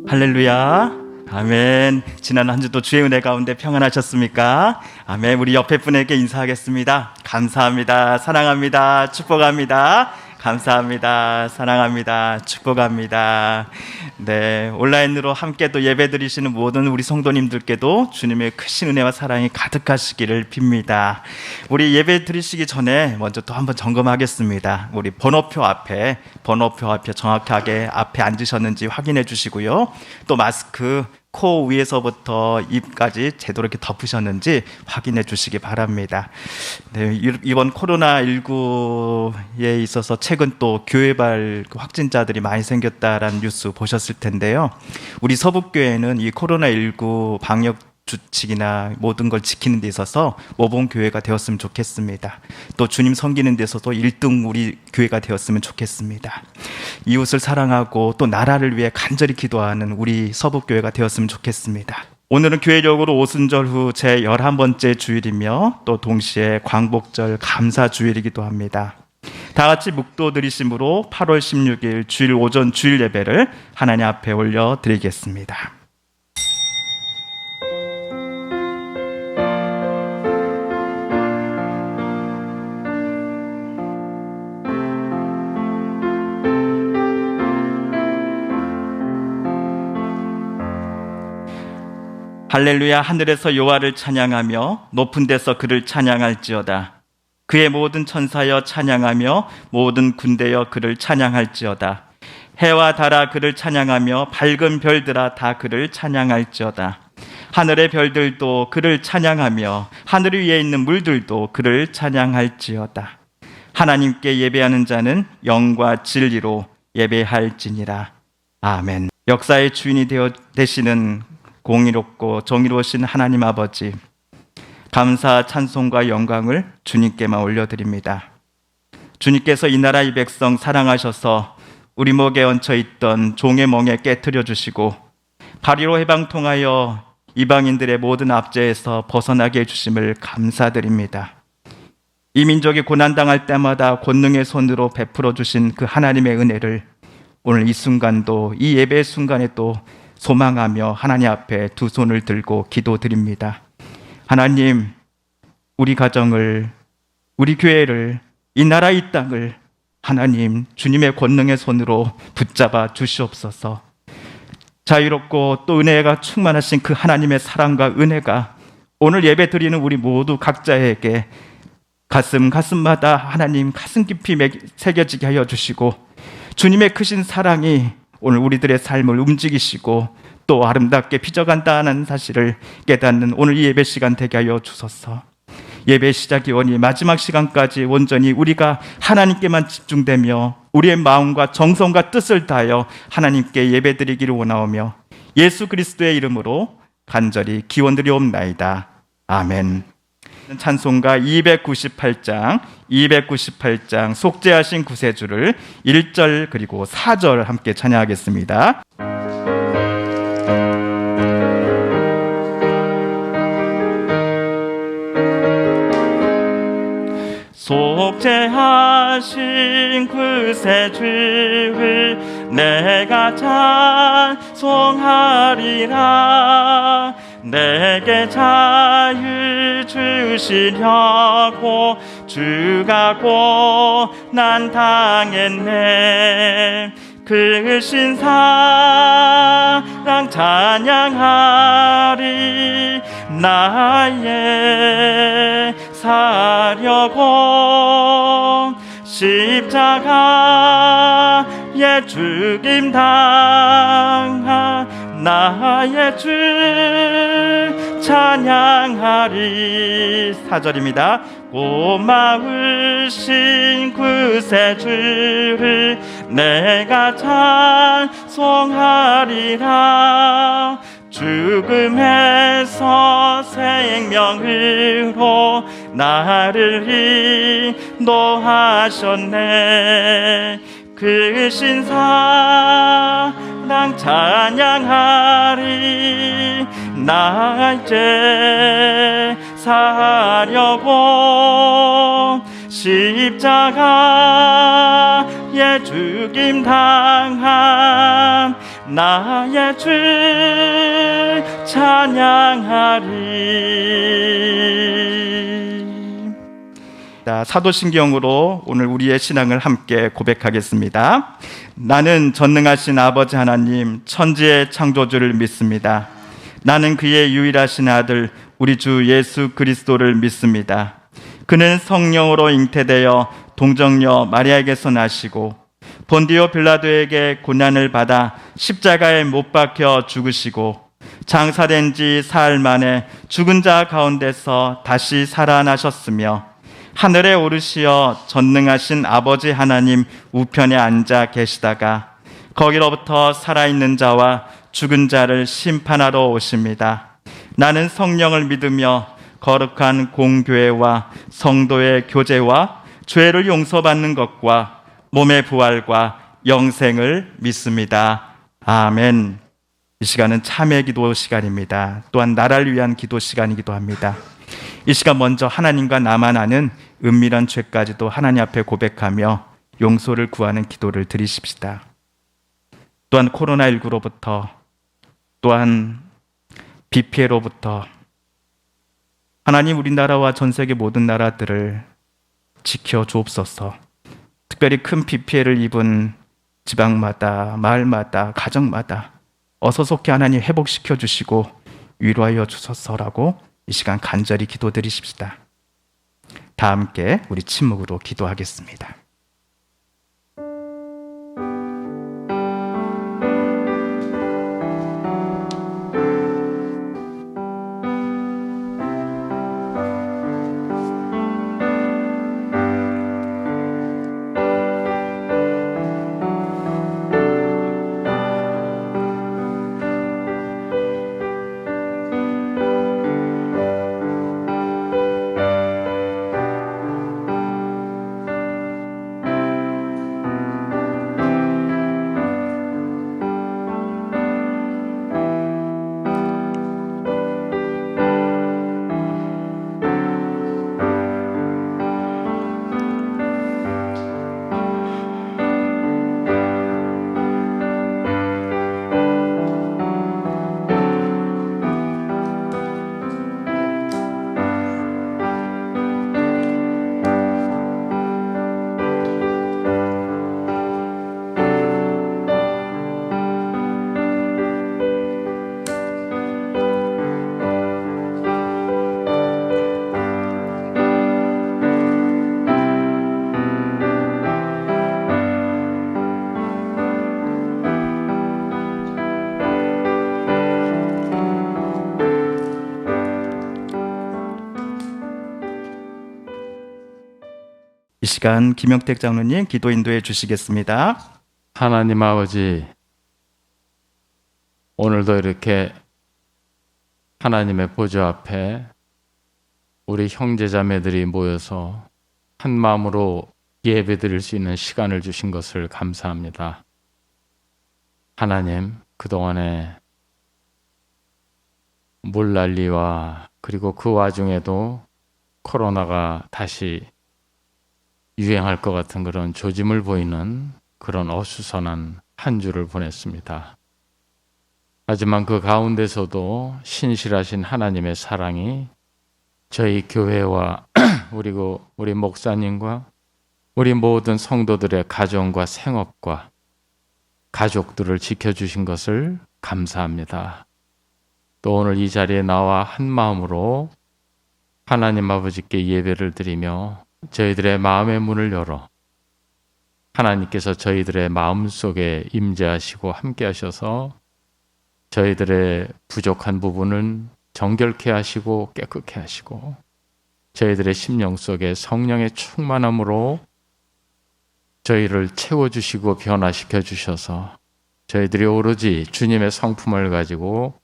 할렐루야. 아멘. 지난 한 주도 주의 은혜 가운데 평안하셨습니까? 아멘. 우리 옆에 분에게 인사하겠습니다. 감사합니다. 사랑합니다. 축복합니다. 감사합니다. 사랑합니다. 축복합니다. 네, 온라인으로 함께 또 예배 드리시는 모든 우리 성도님들께도 주님의 크신 은혜와 사랑이 가득하시기를 빕니다. 우리 예배 드리시기 전에 먼저 또 한번 점검하겠습니다. 우리 번호표 앞에 정확하게 앞에 앉으셨는지 확인해 주시고요. 또 마스크 코 위에서부터 입까지 제대로 이렇게 덮으셨는지 확인해 주시기 바랍니다. 네, 이번 코로나19에 있어서 최근 또 교회발 확진자들이 많이 생겼다라는 뉴스 보셨을 텐데요. 우리 서북교회는 이 코로나19 방역 주칙이나 모든 걸 지키는 데 있어서 모범교회가 되었으면 좋겠습니다. 또 주님 섬기는 데 있어서 1등 우리 교회가 되었으면 좋겠습니다. 이웃을 사랑하고 또 나라를 위해 간절히 기도하는 우리 서북교회가 되었으면 좋겠습니다. 오늘은 교회력으로 오순절 후 제 11번째 주일이며 또 동시에 광복절 감사주일이기도 합니다. 다 같이 묵도 드리심으로 8월 16일 주일 오전 주일 예배를 하나님 앞에 올려드리겠습니다. 할렐루야. 하늘에서 여호와를 찬양하며 높은 데서 그를 찬양할지어다. 그의 모든 천사여 찬양하며 모든 군대여 그를 찬양할지어다. 해와 달아 그를 찬양하며 밝은 별들아 다 그를 찬양할지어다. 하늘의 별들도 그를 찬양하며 하늘 위에 있는 물들도 그를 찬양할지어다. 하나님께 예배하는 자는 영과 진리로 예배할지니라. 아멘. 역사의 주인이 되시는 공의롭고 정의로우신 하나님 아버지, 감사, 찬송과 영광을 주님께만 올려드립니다. 주님께서 이 나라 이 백성 사랑하셔서 우리 목에 얹혀있던 종의 멍에 깨트려 주시고 바리로 해방 통하여 이방인들의 모든 압제에서 벗어나게 해주심을 감사드립니다. 이 민족이 고난당할 때마다 권능의 손으로 베풀어 주신 그 하나님의 은혜를 오늘 이 순간도, 이 예배의 순간에 또 소망하며 하나님 앞에 두 손을 들고 기도드립니다. 하나님, 우리 가정을, 우리 교회를, 이 나라 이 땅을 하나님 주님의 권능의 손으로 붙잡아 주시옵소서. 자유롭고 또 은혜가 충만하신 그 하나님의 사랑과 은혜가 오늘 예배 드리는 우리 모두 각자에게 가슴마다 하나님 가슴 깊이 새겨지게 하여 주시고 주님의 크신 사랑이 오늘 우리들의 삶을 움직이시고 또 아름답게 빚어간다는 사실을 깨닫는 오늘 이 예배 시간 되게 하여 주소서. 예배 시작이 오니 마지막 시간까지 온전히 우리가 하나님께만 집중되며 우리의 마음과 정성과 뜻을 다하여 하나님께 예배드리기를 원하오며 예수 그리스도의 이름으로 간절히 기원드리옵나이다. 아멘. 찬송가 298장 속죄하신 구세주를 1절 그리고 4절 함께 찬양하겠습니다. 속죄하신 구세주를 내가 찬송하리라. 내게 자유 주시려고 주가 고난 당했네. 그 신사랑 찬양하리. 나의 사려고 십자가에 죽임 당한 나의 주 찬양하리. 4절입니다. 고마우신 구세주를 내가 찬송하리라. 죽음에서 생명으로 나를 인도하셨네. 그 신사랑 찬양하리. 나 이제 사려고 십자가에 죽임 당한 나의 주 찬양하리. 사도신경으로 오늘 우리의 신앙을 함께 고백하겠습니다. 나는 전능하신 아버지 하나님 천지의 창조주를 믿습니다. 나는 그의 유일하신 아들 우리 주 예수 그리스도를 믿습니다. 그는 성령으로 잉태되어 동정녀 마리아에게서 나시고 본디오 빌라도에게 고난을 받아 십자가에 못 박혀 죽으시고 장사된 지 사흘 만에 죽은 자 가운데서 다시 살아나셨으며 하늘에 오르시어 전능하신 아버지 하나님 우편에 앉아 계시다가 거기로부터 살아있는 자와 죽은 자를 심판하러 오십니다. 나는 성령을 믿으며 거룩한 공교회와 성도의 교제와 죄를 용서받는 것과 몸의 부활과 영생을 믿습니다. 아멘. 이 시간은 참회 기도 시간입니다. 또한 나라를 위한 기도 시간이기도 합니다. 이 시간 먼저 하나님과 나만 아는 은밀한 죄까지도 하나님 앞에 고백하며 용서를 구하는 기도를 드리십시다. 또한 코로나19로부터 또한 비 피해로부터 하나님 우리나라와 전 세계 모든 나라들을 지켜 주옵소서. 특별히 큰 비 피해를 입은 지방마다 마을마다 가정마다 어서속히 하나님 회복시켜 주시고 위로하여 주소서라고 이 시간 간절히 기도드리십시다. 다 함께 우리 침묵으로 기도하겠습니다. 이 시간 김영택 장로님 기도 인도해 주시겠습니다. 하나님 아버지, 오늘도 이렇게 하나님의 보좌 앞에 우리 형제자매들이 모여서 한 마음으로 예배드릴 수 있는 시간을 주신 것을 감사합니다. 하나님, 그동안에 물난리와 그리고 그 와중에도 코로나가 다시 유행할 것 같은 그런 조짐을 보이는 그런 어수선한 한 주를 보냈습니다. 하지만 그 가운데서도 신실하신 하나님의 사랑이 저희 교회와 그리고 우리 목사님과 우리 모든 성도들의 가정과 생업과 가족들을 지켜주신 것을 감사합니다. 또 오늘 이 자리에 나와 한 마음으로 하나님 아버지께 예배를 드리며 저희들의 마음의 문을 열어 하나님께서 저희들의 마음속에 임재하시고 함께 하셔서 저희들의 부족한 부분은 정결케 하시고 깨끗게 하시고 저희들의 심령 속에 성령의 충만함으로 저희를 채워주시고 변화시켜 주셔서 저희들이 오로지 주님의 성품을 가지고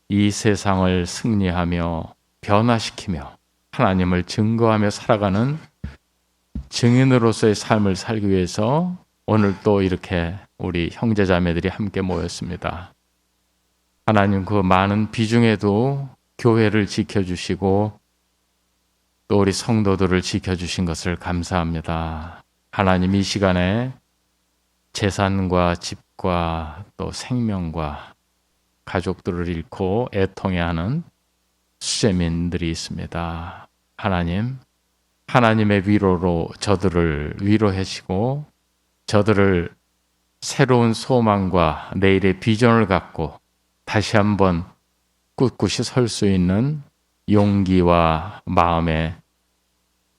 이 세상을 승리하며 변화시키며 하나님을 증거하며 살아가는 증인으로서의 삶을 살기 위해서 오늘 또 이렇게 우리 형제자매들이 함께 모였습니다. 하나님, 그 많은 비중에도 교회를 지켜주시고 또 우리 성도들을 지켜주신 것을 감사합니다. 하나님, 이 시간에 재산과 집, 자식과 또 생명과 가족들을 잃고 애통해하는 수재민들이 있습니다. 하나님, 하나님의 위로로 저들을 위로하시고 저들을 새로운 소망과 내일의 비전을 갖고 다시 한번 꿋꿋이 설 수 있는 용기와 마음의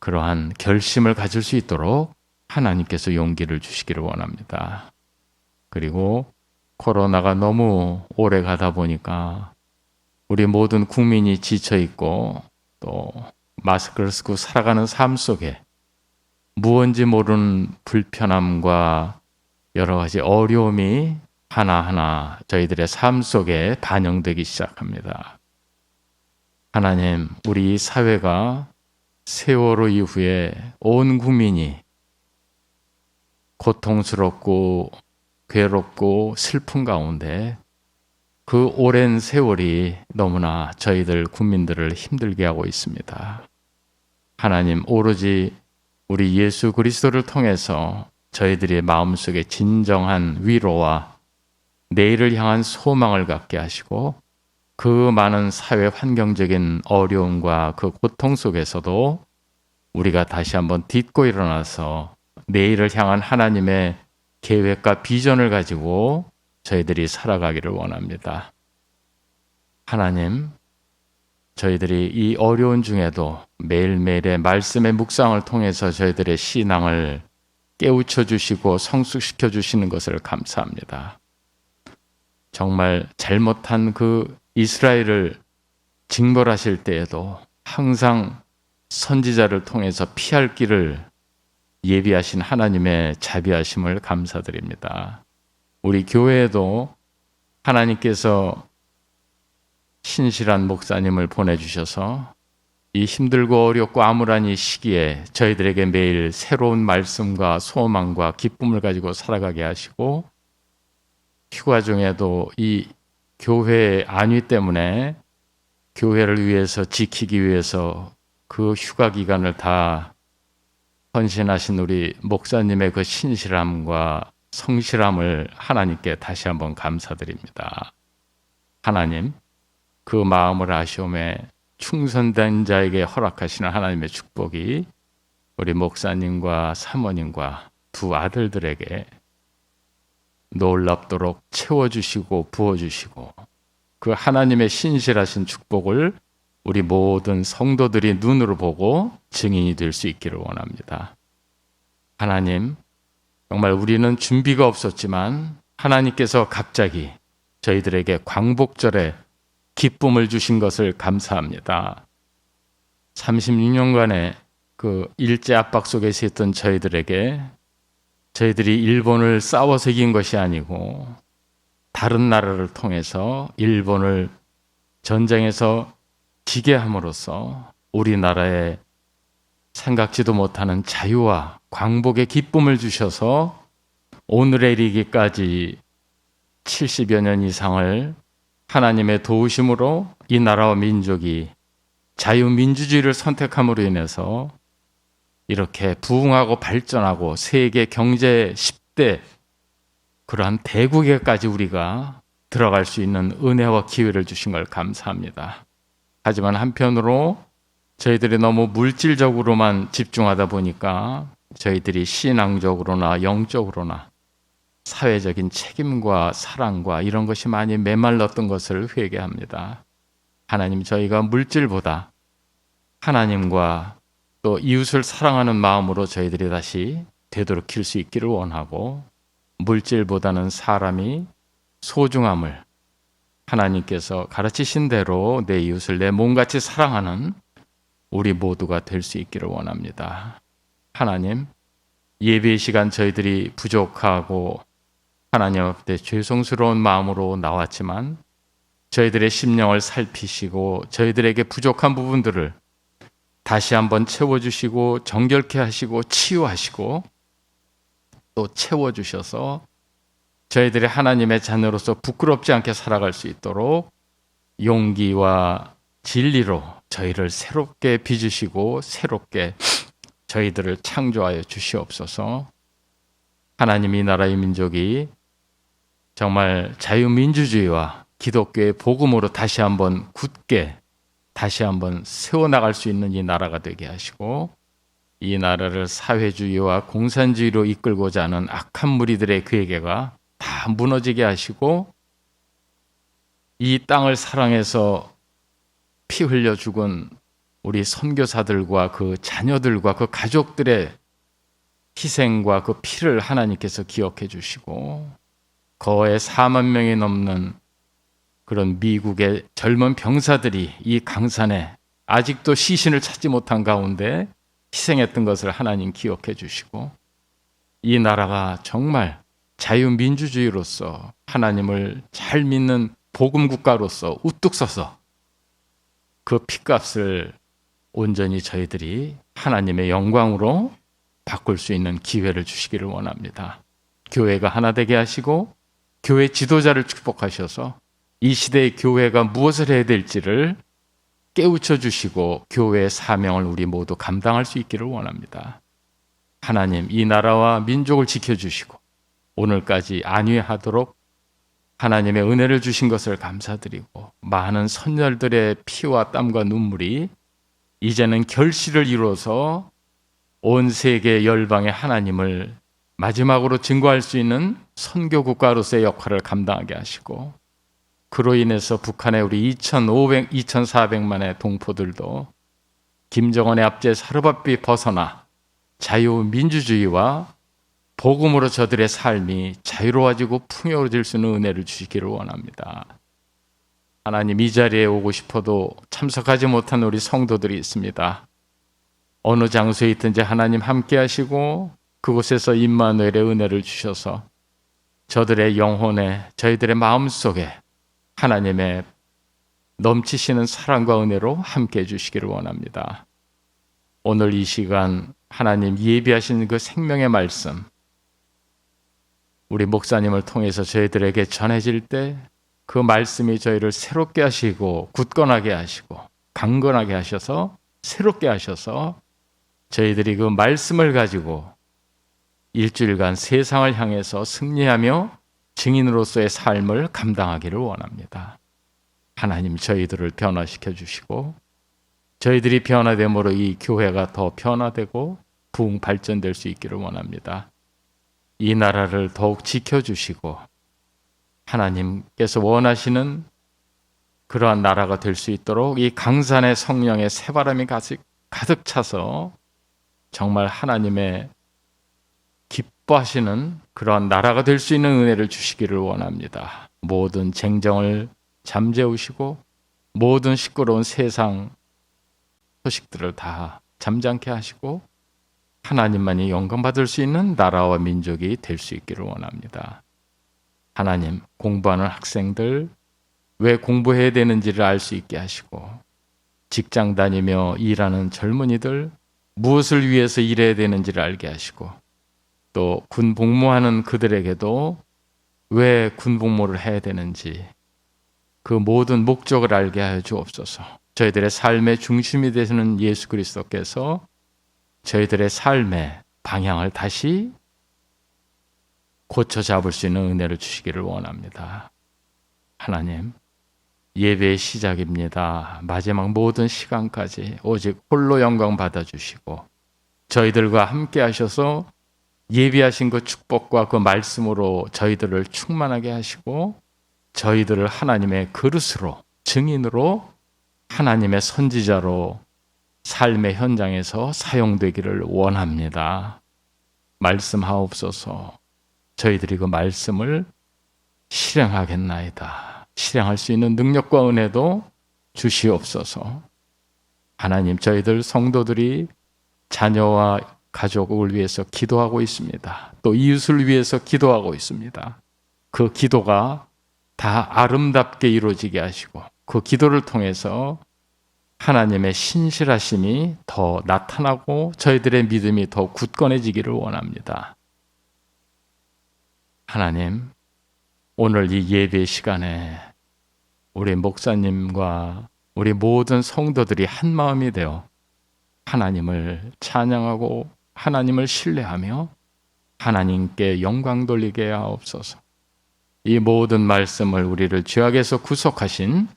그러한 결심을 가질 수 있도록 하나님께서 용기를 주시기를 원합니다. 그리고 코로나가 너무 오래 가다 보니까 우리 모든 국민이 지쳐 있고 또 마스크를 쓰고 살아가는 삶 속에 무언지 모르는 불편함과 여러 가지 어려움이 하나하나 저희들의 삶 속에 반영되기 시작합니다. 하나님, 우리 사회가 세월호 이후에 온 국민이 고통스럽고 괴롭고 슬픈 가운데 그 오랜 세월이 너무나 저희들 국민들을 힘들게 하고 있습니다. 하나님, 오로지 우리 예수 그리스도를 통해서 저희들의 마음속에 진정한 위로와 내일을 향한 소망을 갖게 하시고 그 많은 사회 환경적인 어려움과 그 고통 속에서도 우리가 다시 한번 딛고 일어나서 내일을 향한 하나님의 계획과 비전을 가지고 저희들이 살아가기를 원합니다. 하나님, 저희들이 이 어려운 중에도 매일매일의 말씀의 묵상을 통해서 저희들의 신앙을 깨우쳐 주시고 성숙시켜 주시는 것을 감사합니다. 정말 잘못한 그 이스라엘을 징벌하실 때에도 항상 선지자를 통해서 피할 길을 예비하신 하나님의 자비하심을 감사드립니다. 우리 교회에도 하나님께서 신실한 목사님을 보내주셔서 이 힘들고 어렵고 암울한 이 시기에 저희들에게 매일 새로운 말씀과 소망과 기쁨을 가지고 살아가게 하시고 휴가 중에도 이 교회의 안위 때문에 교회를 위해서 지키기 위해서 그 휴가 기간을 다 헌신하신 우리 목사님의 그 신실함과 성실함을 하나님께 다시 한번 감사드립니다. 하나님, 그 마음을 아시오매 충성된 자에게 허락하시는 하나님의 축복이 우리 목사님과 사모님과 두 아들들에게 놀랍도록 채워주시고 부어주시고 그 하나님의 신실하신 축복을 우리 모든 성도들이 눈으로 보고 증인이 될 수 있기를 원합니다. 하나님, 정말 우리는 준비가 없었지만 하나님께서 갑자기 저희들에게 광복절에 기쁨을 주신 것을 감사합니다. 36년간의 그 일제 압박 속에서 있던 저희들에게 저희들이 일본을 싸워서 이긴 것이 아니고 다른 나라를 통해서 일본을 전쟁에서 지게 함으로써 우리나라에 생각지도 못하는 자유와 광복의 기쁨을 주셔서 오늘에 이르기까지 70여 년 이상을 하나님의 도우심으로 이 나라와 민족이 자유민주주의를 선택함으로 인해서 이렇게 부흥하고 발전하고 세계 경제 10대 그러한 대국에까지 우리가 들어갈 수 있는 은혜와 기회를 주신 걸 감사합니다. 하지만 한편으로 저희들이 너무 물질적으로만 집중하다 보니까 저희들이 신앙적으로나 영적으로나 사회적인 책임과 사랑과 이런 것이 많이 메말랐던 것을 회개합니다. 하나님, 저희가 물질보다 하나님과 또 이웃을 사랑하는 마음으로 저희들이 다시 되돌이킬 수 있기를 원하고 물질보다는 사람이 소중함을 하나님께서 가르치신 대로 내 이웃을 내 몸같이 사랑하는 우리 모두가 될 수 있기를 원합니다. 하나님, 예배의 시간 저희들이 부족하고 하나님 앞에 죄송스러운 마음으로 나왔지만 저희들의 심령을 살피시고 저희들에게 부족한 부분들을 다시 한번 채워주시고 정결케 하시고 치유하시고 또 채워주셔서 저희들이 하나님의 자녀로서 부끄럽지 않게 살아갈 수 있도록 용기와 진리로 저희를 새롭게 빚으시고 새롭게 저희들을 창조하여 주시옵소서. 하나님, 이 나라의 민족이 정말 자유민주주의와 기독교의 복음으로 다시 한번 굳게 다시 한번 세워나갈 수 있는 이 나라가 되게 하시고, 이 나라를 사회주의와 공산주의로 이끌고자 하는 악한 무리들의 그에게가 다 무너지게 하시고, 이 땅을 사랑해서 피 흘려 죽은 우리 선교사들과 그 자녀들과 그 가족들의 희생과 그 피를 하나님께서 기억해 주시고, 거의 4만 명이 넘는 그런 미국의 젊은 병사들이 이 강산에 아직도 시신을 찾지 못한 가운데 희생했던 것을 하나님 기억해 주시고, 이 나라가 정말 자유민주주의로서 하나님을 잘 믿는 복음 국가로서 우뚝 서서 그 핏값을 온전히 저희들이 하나님의 영광으로 바꿀 수 있는 기회를 주시기를 원합니다. 교회가 하나 되게 하시고 교회 지도자를 축복하셔서 이 시대의 교회가 무엇을 해야 될지를 깨우쳐 주시고 교회의 사명을 우리 모두 감당할 수 있기를 원합니다. 하나님, 이 나라와 민족을 지켜주시고 오늘까지 안위하도록 하나님의 은혜를 주신 것을 감사드리고, 많은 선열들의 피와 땀과 눈물이 이제는 결실을 이루어서 온 세계 열방의 하나님을 마지막으로 증거할 수 있는 선교 국가로서의 역할을 감당하게 하시고, 그로 인해서 북한의 우리 2,400만의 동포들도 김정은의 압제 사르밧비 벗어나 자유민주주의와 복음으로 저들의 삶이 자유로워지고 풍요로워질 수 있는 은혜를 주시기를 원합니다. 하나님, 이 자리에 오고 싶어도 참석하지 못한 우리 성도들이 있습니다. 어느 장소에 있든지 하나님 함께 하시고 그곳에서 임마누엘의 은혜를 주셔서 저들의 영혼에, 저희들의 마음속에 하나님의 넘치시는 사랑과 은혜로 함께 해주시기를 원합니다. 오늘 이 시간 하나님 예비하신 그 생명의 말씀, 우리 목사님을 통해서 저희들에게 전해질 때 그 말씀이 저희를 새롭게 하시고 굳건하게 하시고 강건하게 하셔서 새롭게 하셔서 저희들이 그 말씀을 가지고 일주일간 세상을 향해서 승리하며 증인으로서의 삶을 감당하기를 원합니다. 하나님, 저희들을 변화시켜 주시고 저희들이 변화됨으로 이 교회가 더 변화되고 부흥 발전될 수 있기를 원합니다. 이 나라를 더욱 지켜주시고 하나님께서 원하시는 그러한 나라가 될 수 있도록 이 강산의 성령의 새바람이 가득 차서 정말 하나님의 기뻐하시는 그러한 나라가 될 수 있는 은혜를 주시기를 원합니다. 모든 쟁정을 잠재우시고 모든 시끄러운 세상 소식들을 다 잠잠케 하시고 하나님만이 영광받을 수 있는 나라와 민족이 될 수 있기를 원합니다. 하나님, 공부하는 학생들 왜 공부해야 되는지를 알 수 있게 하시고, 직장 다니며 일하는 젊은이들 무엇을 위해서 일해야 되는지를 알게 하시고, 또 군 복무하는 그들에게도 왜 군 복무를 해야 되는지 그 모든 목적을 알게 하여 주옵소서. 저희들의 삶의 중심이 되시는 예수 그리스도께서 저희들의 삶의 방향을 다시 고쳐 잡을 수 있는 은혜를 주시기를 원합니다. 하나님, 예배의 시작입니다. 마지막 모든 시간까지 오직 홀로 영광 받아주시고 저희들과 함께 하셔서 예비하신 그 축복과 그 말씀으로 저희들을 충만하게 하시고 저희들을 하나님의 그릇으로, 증인으로, 하나님의 선지자로 삶의 현장에서 사용되기를 원합니다. 말씀하옵소서. 저희들이 그 말씀을 실행하겠나이다. 실행할 수 있는 능력과 은혜도 주시옵소서. 하나님, 저희들 성도들이 자녀와 가족을 위해서 기도하고 있습니다. 또 이웃을 위해서 기도하고 있습니다. 그 기도가 다 아름답게 이루어지게 하시고 그 기도를 통해서 하나님의 신실하심이 더 나타나고 저희들의 믿음이 더 굳건해지기를 원합니다. 하나님, 오늘 이 예배 시간에 우리 목사님과 우리 모든 성도들이 한 마음이 되어 하나님을 찬양하고 하나님을 신뢰하며 하나님께 영광 돌리게 하옵소서. 이 모든 말씀을 우리를 죄악에서 구속하신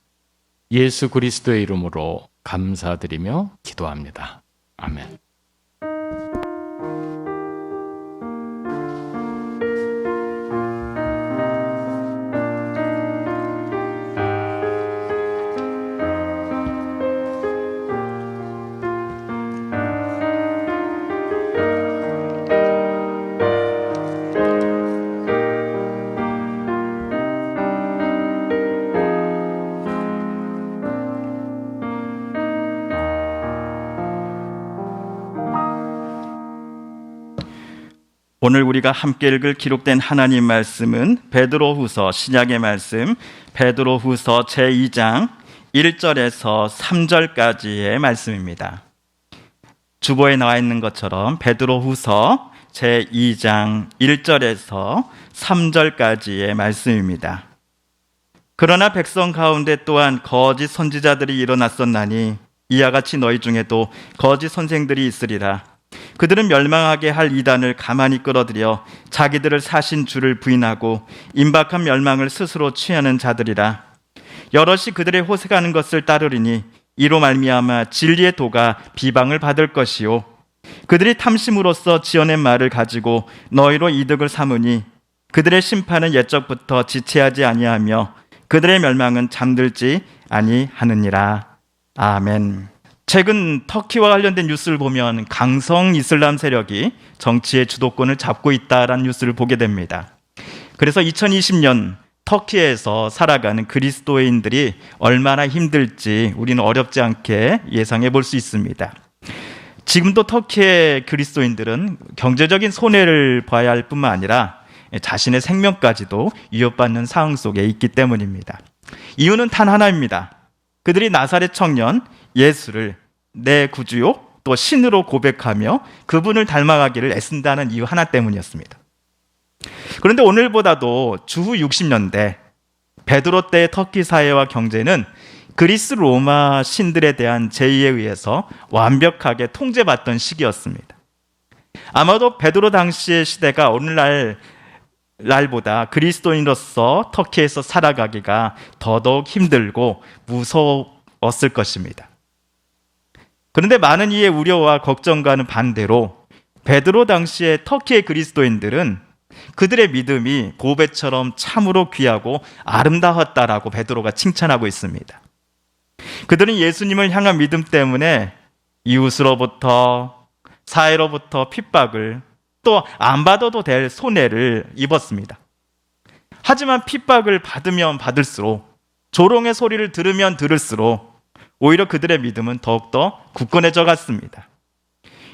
예수 그리스도의 이름으로 감사드리며 기도합니다. 아멘. 오늘 우리가 함께 읽을 기록된 하나님 말씀은 베드로후서 신약의 말씀 베드로후서 제2장 1절에서 3절까지의 말씀입니다. 주보에 나와 있는 것처럼 베드로후서 제2장 1절에서 3절까지의 말씀입니다. 그러나 백성 가운데 또한 거짓 선지자들이 일어났었나니 이와 같이 너희 중에도 거짓 선생들이 있으리라. 그들은 멸망하게 할 이단을 가만히 끌어들여 자기들을 사신 주를 부인하고 임박한 멸망을 스스로 취하는 자들이라. 여럿이 그들의 호색하는 것을 따르리니 이로 말미암아 진리의 도가 비방을 받을 것이요 그들이 탐심으로써 지어낸 말을 가지고 너희로 이득을 삼으니 그들의 심판은 옛적부터 지체하지 아니하며 그들의 멸망은 잠들지 아니하느니라. 아멘. 최근 터키와 관련된 뉴스를 보면 강성 이슬람 세력이 정치의 주도권을 잡고 있다라는 뉴스를 보게 됩니다. 그래서 2020년 터키에서 살아가는 그리스도인들이 얼마나 힘들지 우리는 어렵지 않게 예상해 볼 수 있습니다. 지금도 터키의 그리스도인들은 경제적인 손해를 봐야 할 뿐만 아니라 자신의 생명까지도 위협받는 상황 속에 있기 때문입니다. 이유는 단 하나입니다. 그들이 나사렛 청년 예수를 내 구주요 또 신으로 고백하며 그분을 닮아가기를 애쓴다는 이유 하나 때문이었습니다. 그런데 오늘보다도 주후 60년대 베드로 때의 터키 사회와 경제는 그리스 로마 신들에 대한 제의에 의해서 완벽하게 통제받던 시기였습니다. 아마도 베드로 당시의 시대가 오늘날보다 그리스도인으로서 터키에서 살아가기가 더더욱 힘들고 무서웠을 것입니다. 그런데 많은 이의 우려와 걱정과는 반대로 베드로 당시의 터키의 그리스도인들은 그들의 믿음이 보배처럼 참으로 귀하고 아름다웠다라고 베드로가 칭찬하고 있습니다. 그들은 예수님을 향한 믿음 때문에 이웃으로부터 사회로부터 핍박을 또 안 받아도 될 손해를 입었습니다. 하지만 핍박을 받으면 받을수록 조롱의 소리를 들으면 들을수록 오히려 그들의 믿음은 더욱더 굳건해져 갔습니다.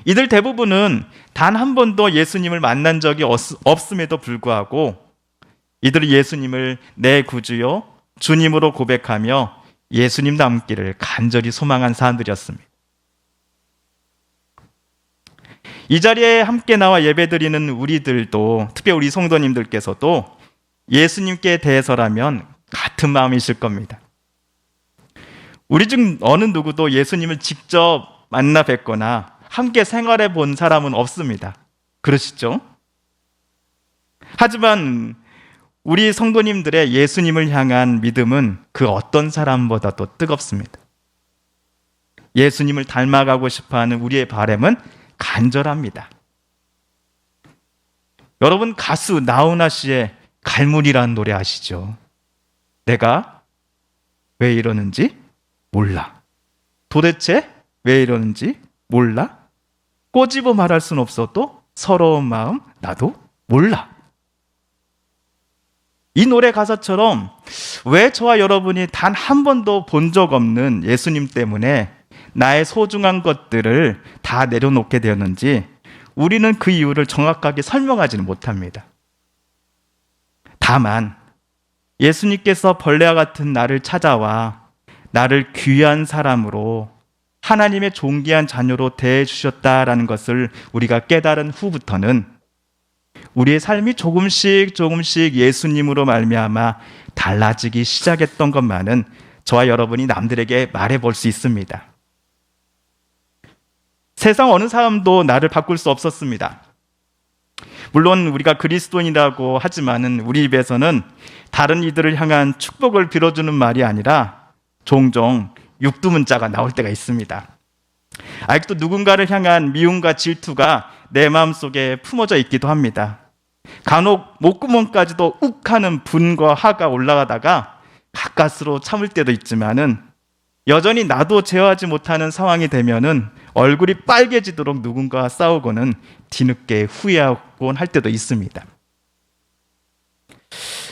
이들 대부분은 단 한 번도 예수님을 만난 적이 없음에도 불구하고 이들은 예수님을 내 구주요 주님으로 고백하며 예수님 닮기를 간절히 소망한 사람들이었습니다. 이 자리에 함께 나와 예배드리는 우리들도 특히 우리 성도님들께서도 예수님께 대해서라면 같은 마음이실 겁니다. 우리 중 어느 누구도 예수님을 직접 만나 뵙거나 함께 생활해 본 사람은 없습니다. 그러시죠? 하지만 우리 성도님들의 예수님을 향한 믿음은 그 어떤 사람보다도 뜨겁습니다. 예수님을 닮아가고 싶어하는 우리의 바람은 간절합니다. 여러분 가수 나훈아 씨의 갈무리라는 노래 아시죠? 내가 왜 이러는지 몰라. 도대체 왜 이러는지 몰라. 꼬집어 말할 순 없어도 서러운 마음 나도 몰라. 이 노래 가사처럼 왜 저와 여러분이 단 한 번도 본 적 없는 예수님 때문에 나의 소중한 것들을 다 내려놓게 되었는지 우리는 그 이유를 정확하게 설명하지는 못합니다. 다만 예수님께서 벌레와 같은 나를 찾아와 나를 귀한 사람으로 하나님의 존귀한 자녀로 대해주셨다라는 것을 우리가 깨달은 후부터는 우리의 삶이 조금씩 예수님으로 말미암아 달라지기 시작했던 것만은 저와 여러분이 남들에게 말해볼 수 있습니다. 세상 어느 사람도 나를 바꿀 수 없었습니다. 물론 우리가 그리스도인이라고 하지만은 우리 입에서는 다른 이들을 향한 축복을 빌어주는 말이 아니라 종종 육두문자가 나올 때가 있습니다. 아직도 누군가를 향한 미움과 질투가 내 마음속에 품어져 있기도 합니다. 간혹 목구멍까지도 욱하는 분과 화가 올라가다가 가까스로 참을 때도 있지만은 여전히 나도 제어하지 못하는 상황이 되면은 얼굴이 빨개지도록 누군가와 싸우고는 뒤늦게 후회하곤 할 때도 있습니다.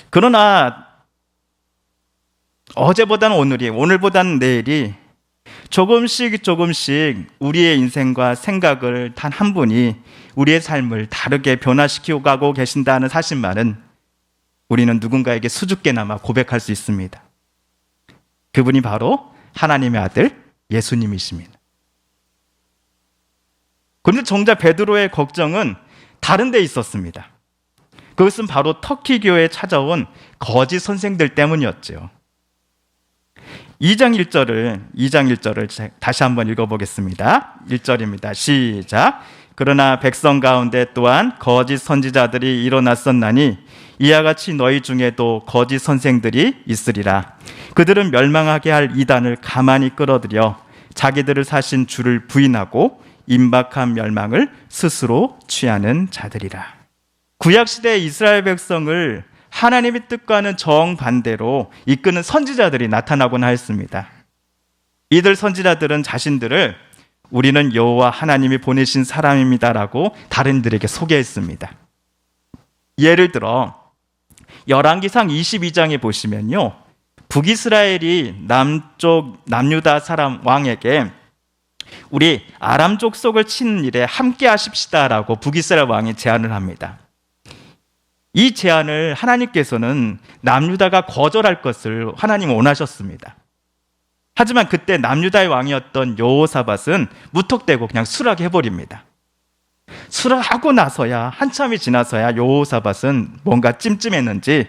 그러나 어제보다는 오늘이, 오늘보다는 내일이 조금씩 우리의 인생과 생각을 단 한 분이 우리의 삶을 다르게 변화시키고 가고 계신다는 사실만은 우리는 누군가에게 수줍게나마 고백할 수 있습니다. 그분이 바로 하나님의 아들 예수님이십니다. 그런데 정작 베드로의 걱정은 다른 데 있었습니다. 그것은 바로 터키 교회에 찾아온 거짓 선생들 때문이었죠. 2장 1절을 다시 한번 읽어보겠습니다. 1절입니다. 시작. 그러나 백성 가운데 또한 거짓 선지자들이 일어났었나니 이와 같이 너희 중에도 거짓 선생들이 있으리라. 그들은 멸망하게 할 이단을 가만히 끌어들여 자기들을 사신 주를 부인하고 임박한 멸망을 스스로 취하는 자들이라. 구약시대의 이스라엘 백성을 하나님의 뜻과는 정반대로 이끄는 선지자들이 나타나곤 하였습니다. 이들 선지자들은 자신들을 우리는 여호와 하나님이 보내신 사람입니다라고 다른들에게 소개했습니다. 예를 들어 열왕기상 22장에 보시면요, 북이스라엘이 남쪽 남유다 사람 왕에게 우리 아람 족속을 치는 일에 함께 하십시다라고 북이스라엘 왕이 제안을 합니다. 이 제안을 하나님께서는 남유다가 거절할 것을 하나님은 원하셨습니다. 하지만 그때 남유다의 왕이었던 여호사밧은 무턱대고 그냥 수락해 버립니다. 수락하고 나서야, 한참이 지나서야 여호사밧은 뭔가 찜찜했는지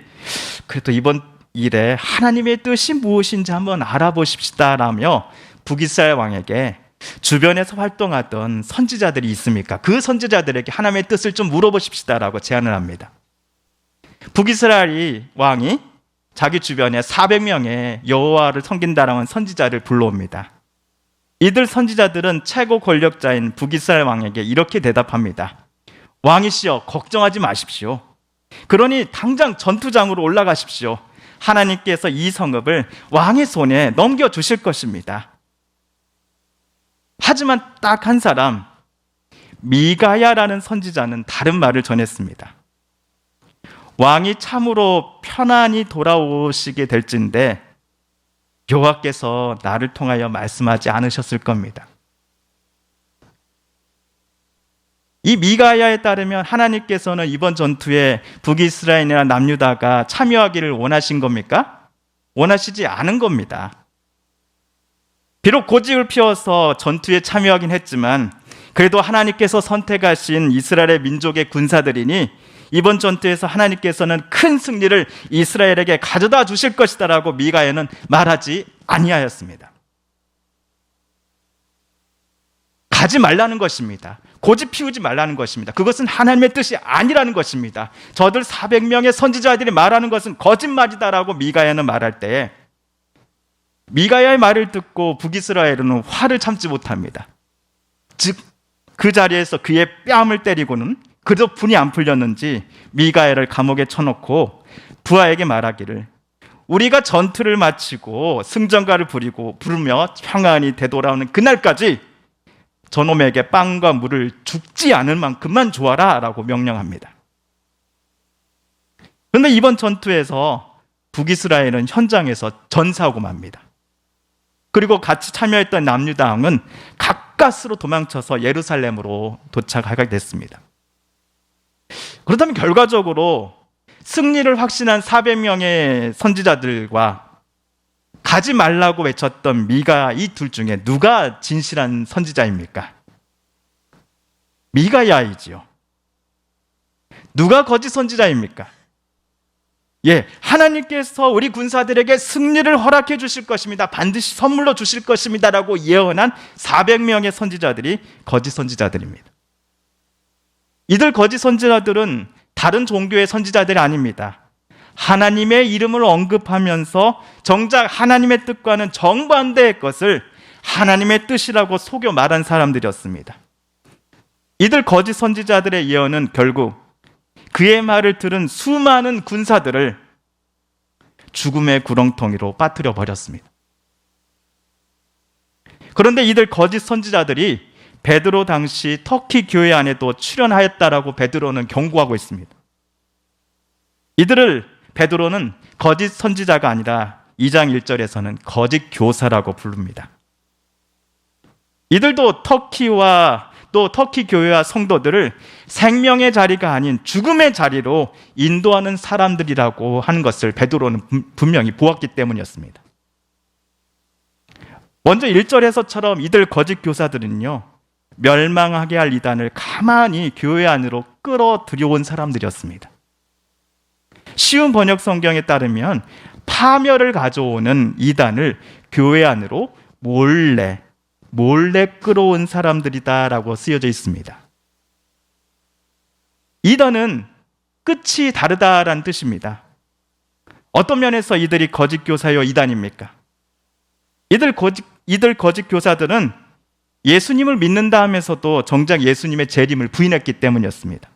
그래도 이번 일에 하나님의 뜻이 무엇인지 한번 알아보십시다라며 북이스라엘 왕에게 주변에서 활동하던 선지자들이 있습니까? 그 선지자들에게 하나님의 뜻을 좀 물어보십시다라고 제안을 합니다. 북이스라엘 왕이 자기 주변에 400명의 여호와를 섬긴다라는 선지자를 불러옵니다. 이들 선지자들은 최고 권력자인 북이스라엘 왕에게 이렇게 대답합니다. 왕이시여, 걱정하지 마십시오. 그러니 당장 전투장으로 올라가십시오. 하나님께서 이 성읍을 왕의 손에 넘겨주실 것입니다. 하지만 딱 한 사람, 미가야라는 선지자는 다른 말을 전했습니다. 왕이 참으로 편안히 돌아오시게 될진데 여호와께서 나를 통하여 말씀하지 않으셨을 겁니다. 이 미가야에 따르면 하나님께서는 이번 전투에 북이스라엘이나 남유다가 참여하기를 원하신 겁니까? 원하시지 않은 겁니다. 비록 고집을 피워서 전투에 참여하긴 했지만 그래도 하나님께서 선택하신 이스라엘의 민족의 군사들이니 이번 전투에서 하나님께서는 큰 승리를 이스라엘에게 가져다 주실 것이다라고 미가야는 말하지 아니하였습니다. 가지 말라는 것입니다. 고집 피우지 말라는 것입니다. 그것은 하나님의 뜻이 아니라는 것입니다. 저들 400명의 선지자들이 말하는 것은 거짓말이다라고 미가야는 말할 때 미가야의 말을 듣고 북이스라엘은 화를 참지 못합니다. 즉 그 자리에서 그의 뺨을 때리고는 그저 분이 안 풀렸는지 미가야를 감옥에 쳐놓고 부하에게 말하기를 우리가 전투를 마치고 승전가를 부르며 평안히 되돌아오는 그날까지 저놈에게 빵과 물을 죽지 않을 만큼만 주어라 라고 명령합니다. 그런데 이번 전투에서 북이스라엘은 현장에서 전사하고 맙니다. 그리고 같이 참여했던 남유다 왕은 가까스로 도망쳐서 예루살렘으로 도착하게 됐습니다. 그렇다면 결과적으로 승리를 확신한 400명의 선지자들과 가지 말라고 외쳤던 미가 이 둘 중에 누가 진실한 선지자입니까? 미가야이지요. 누가 거짓 선지자입니까? 하나님께서 우리 군사들에게 승리를 허락해 주실 것입니다. 반드시 선물로 주실 것입니다라고 예언한 400명의 선지자들이 거짓 선지자들입니다. 이들 거짓 선지자들은 다른 종교의 선지자들이 아닙니다. 하나님의 이름을 언급하면서 정작 하나님의 뜻과는 정반대의 것을 하나님의 뜻이라고 속여 말한 사람들이었습니다. 이들 거짓 선지자들의 예언은 결국 그의 말을 들은 수많은 군사들을 죽음의 구렁텅이로 빠뜨려 버렸습니다. 그런데 이들 거짓 선지자들이 베드로 당시 터키 교회 안에도 출연하였다라고 베드로는 경고하고 있습니다. 이들을 베드로는 거짓 선지자가 아니라 2장 1절에서는 거짓 교사라고 부릅니다. 이들도 터키와 또 터키 교회와 성도들을 생명의 자리가 아닌 죽음의 자리로 인도하는 사람들이라고 하는 것을 베드로는 분명히 보았기 때문이었습니다. 먼저 1절에서처럼 이들 거짓 교사들은요, 멸망하게 할 이단을 가만히 교회 안으로 끌어들여온 사람들이었습니다. 쉬운 번역 성경에 따르면 파멸을 가져오는 이단을 교회 안으로 몰래 끌어온 사람들이다라고 쓰여져 있습니다. 이단은 끝이 다르다라는 뜻입니다. 어떤 면에서 이들이 거짓 교사요 이단입니까? 이들 거짓 교사들은 예수님을 믿는다 하면서도 정작 예수님의 재림을 부인했기 때문이었습니다.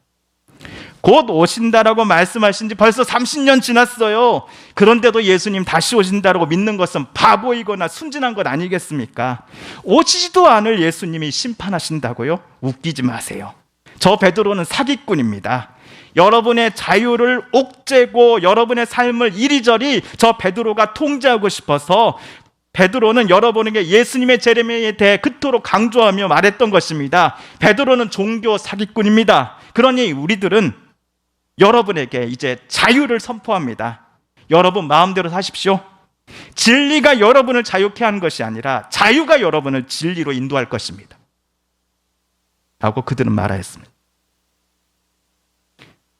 곧 오신다라고 말씀하신 지 벌써 30년 지났어요. 그런데도 예수님 다시 오신다라고 믿는 것은 바보이거나 순진한 것 아니겠습니까? 오시지도 않을 예수님이 심판하신다고요? 웃기지 마세요. 저 베드로는 사기꾼입니다. 여러분의 자유를 옥죄고 여러분의 삶을 이리저리 저 베드로가 통제하고 싶어서 베드로는 여러분에게 예수님의 재림에 대해 그토록 강조하며 말했던 것입니다. 베드로는 종교 사기꾼입니다. 그러니 우리들은 여러분에게 이제 자유를 선포합니다. 여러분 마음대로 사십시오. 진리가 여러분을 자유케 하는 것이 아니라 자유가 여러분을 진리로 인도할 것입니다. 라고 그들은 말하였습니다.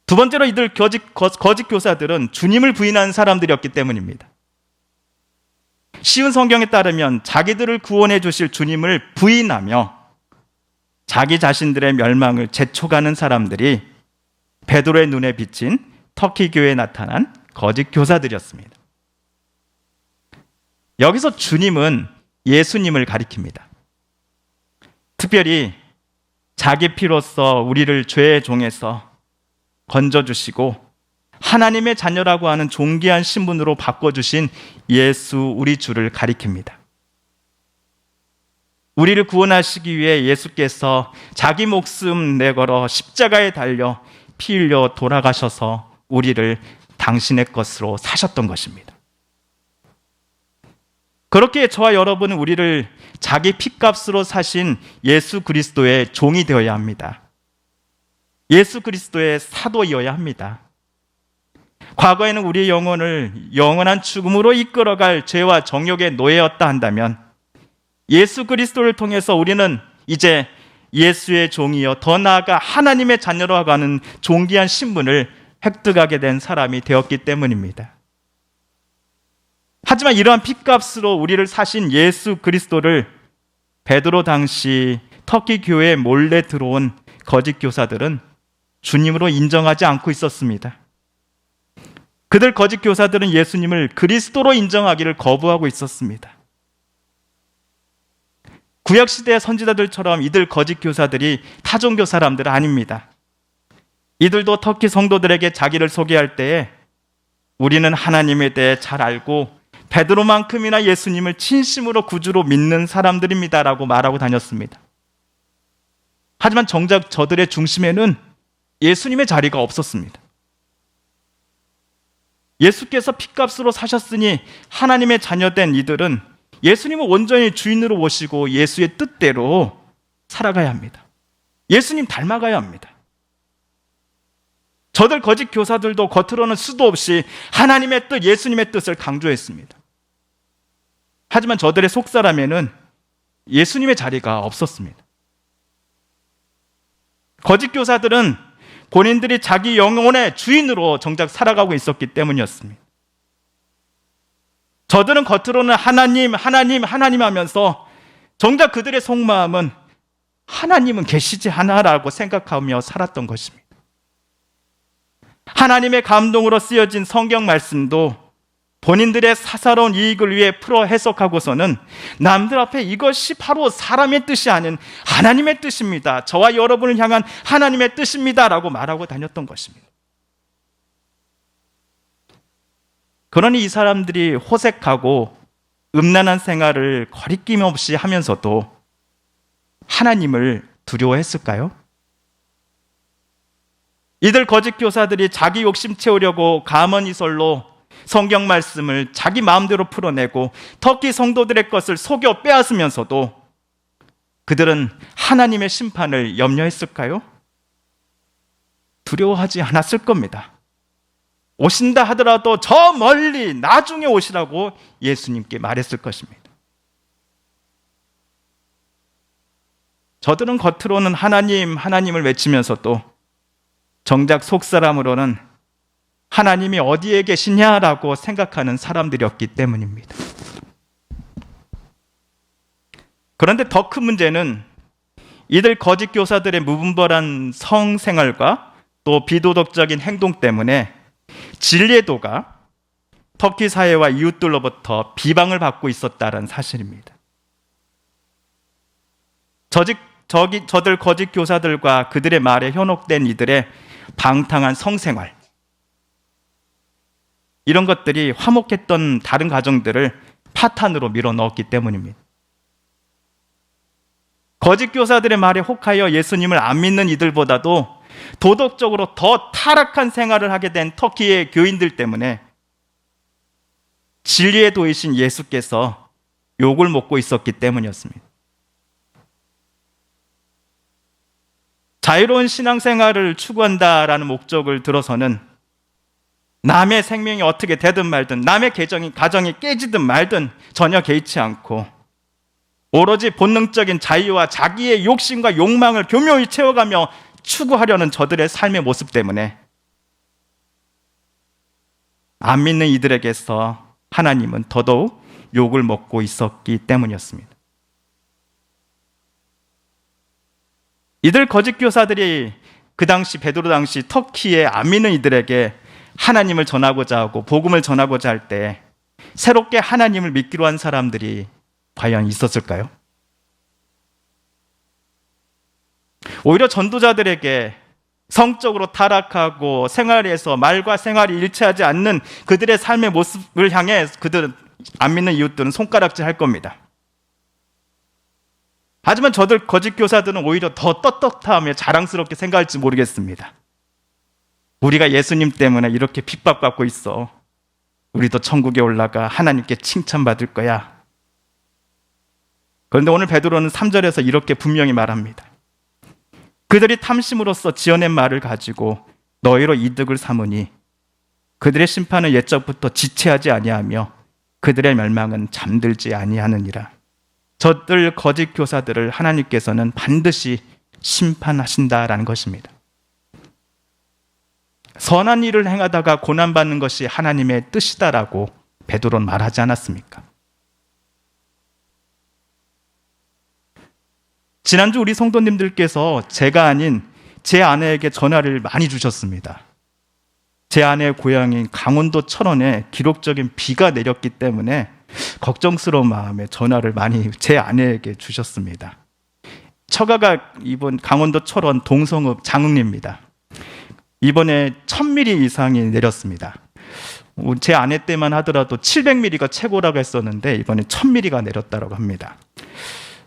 두 번째로 이들 거짓 교사들은 주님을 부인하는 사람들이었기 때문입니다. 쉬운 성경에 따르면 자기들을 구원해 주실 주님을 부인하며 자기 자신들의 멸망을 재촉하는 사람들이 베드로의 눈에 비친 터키 교회에 나타난 거짓 교사들이었습니다. 여기서 주님은 예수님을 가리킵니다. 특별히 자기 피로써 우리를 죄의 종에서 건져주시고 하나님의 자녀라고 하는 존귀한 신분으로 바꿔주신 예수 우리 주를 가리킵니다. 우리를 구원하시기 위해 예수께서 자기 목숨 내걸어 십자가에 달려 피 흘려 돌아가셔서 우리를 당신의 것으로 사셨던 것입니다. 그렇게 저와 여러분은 우리를 자기 피값으로 사신 예수 그리스도의 종이 되어야 합니다. 예수 그리스도의 사도이어야 합니다. 과거에는 우리의 영혼을 영원한 죽음으로 이끌어갈 죄와 정욕의 노예였다 한다면 예수 그리스도를 통해서 우리는 이제 예수의 종이여 더 나아가 하나님의 자녀라고 하는 존귀한 신분을 획득하게 된 사람이 되었기 때문입니다. 하지만 이러한 핏값으로 우리를 사신 예수 그리스도를 베드로 당시 터키 교회에 몰래 들어온 거짓 교사들은 주님으로 인정하지 않고 있었습니다. 그들 거짓 교사들은 예수님을 그리스도로 인정하기를 거부하고 있었습니다. 구약시대의 선지자들처럼 이들 거짓 교사들이 타종교 사람들은 아닙니다. 이들도 터키 성도들에게 자기를 소개할 때에 우리는 하나님에 대해 잘 알고 베드로만큼이나 예수님을 진심으로 구주로 믿는 사람들입니다라고 말하고 다녔습니다. 하지만 정작 저들의 중심에는 예수님의 자리가 없었습니다. 예수께서 핏값으로 사셨으니 하나님의 자녀된 이들은 예수님을 온전히 주인으로 모시고 예수의 뜻대로 살아가야 합니다. 예수님 닮아가야 합니다. 저들 거짓 교사들도 겉으로는 수도 없이 하나님의 뜻, 예수님의 뜻을 강조했습니다. 하지만 저들의 속사람에는 예수님의 자리가 없었습니다. 거짓 교사들은 본인들이 자기 영혼의 주인으로 정작 살아가고 있었기 때문이었습니다. 저들은 겉으로는 하나님 하면서 정작 그들의 속마음은 하나님은 계시지 않아라고 생각하며 살았던 것입니다. 하나님의 감동으로 쓰여진 성경 말씀도 본인들의 사사로운 이익을 위해 풀어 해석하고서는 남들 앞에 이것이 바로 사람의 뜻이 아닌 하나님의 뜻입니다, 저와 여러분을 향한 하나님의 뜻입니다 라고 말하고 다녔던 것입니다. 그러니 이 사람들이 호색하고 음란한 생활을 거리낌 없이 하면서도 하나님을 두려워했을까요? 이들 거짓 교사들이 자기 욕심 채우려고 가먼이설로 성경 말씀을 자기 마음대로 풀어내고 터키 성도들의 것을 속여 빼앗으면서도 그들은 하나님의 심판을 염려했을까요? 두려워하지 않았을 겁니다. 오신다 하더라도 저 멀리 나중에 오시라고 예수님께 말했을 것입니다. 저들은 겉으로는 하나님을 외치면서도 정작 속사람으로는 하나님이 어디에 계시냐라고 생각하는 사람들이었기 때문입니다. 그런데 더 큰 문제는 이들 거짓 교사들의 무분별한 성생활과 또 비도덕적인 행동 때문에 진리의 도가 터키 사회와 이웃들로부터 비방을 받고 있었다는 사실입니다. 저들 거짓 교사들과 그들의 말에 현혹된 이들의 방탕한 성생활, 이런 것들이 화목했던 다른 가정들을 파탄으로 밀어넣었기 때문입니다. 거짓 교사들의 말에 혹하여 예수님을 안 믿는 이들보다도 도덕적으로 더 타락한 생활을 하게 된 터키의 교인들 때문에 진리의 도이신 예수께서 욕을 먹고 있었기 때문이었습니다. 자유로운 신앙생활을 추구한다라는 목적을 들어서는 남의 생명이 어떻게 되든 말든, 남의 가정이 깨지든 말든 전혀 개의치 않고 오로지 본능적인 자유와 자기의 욕심과 욕망을 교묘히 채워가며 추구하려는 저들의 삶의 모습 때문에 안 믿는 이들에게서 하나님은 더더욱 욕을 먹고 있었기 때문이었습니다. 이들 거짓 교사들이 그 당시, 베드로 당시 터키의 안 믿는 이들에게 하나님을 전하고자 하고 복음을 전하고자 할 때 새롭게 하나님을 믿기로 한 사람들이 과연 있었을까요? 오히려 전도자들에게 성적으로 타락하고 생활에서 말과 생활이 일치하지 않는 그들의 삶의 모습을 향해 그들은 안 믿는 이웃들은 손가락질 할 겁니다. 하지만 저들 거짓 교사들은 오히려 더 떳떳하며 자랑스럽게 생각할지 모르겠습니다. 우리가 예수님 때문에 이렇게 핍박받고 있어. 우리도 천국에 올라가 하나님께 칭찬받을 거야. 그런데 오늘 베드로는 3절에서 이렇게 분명히 말합니다. 그들이 탐심으로써 지어낸 말을 가지고 너희로 이득을 삼으니 그들의 심판은 옛적부터 지체하지 아니하며 그들의 멸망은 잠들지 아니하느니라. 저들 거짓 교사들을 하나님께서는 반드시 심판하신다라는 것입니다. 선한 일을 행하다가 고난받는 것이 하나님의 뜻이다라고 베드로는 말하지 않았습니까? 지난주 우리 성도님들께서 제가 아닌 제 아내에게 전화를 많이 주셨습니다. 제 아내의 고향인 강원도 철원에 기록적인 비가 내렸기 때문에 걱정스러운 마음에 전화를 많이 제 아내에게 주셨습니다. 처가가 이번 강원도 철원 동성읍 장흥리입니다. 이번에 1000mm 이상이 내렸습니다. 제 아내 때만 하더라도 700mm가 최고라고 했었는데 이번에 1000mm가 내렸다고 합니다.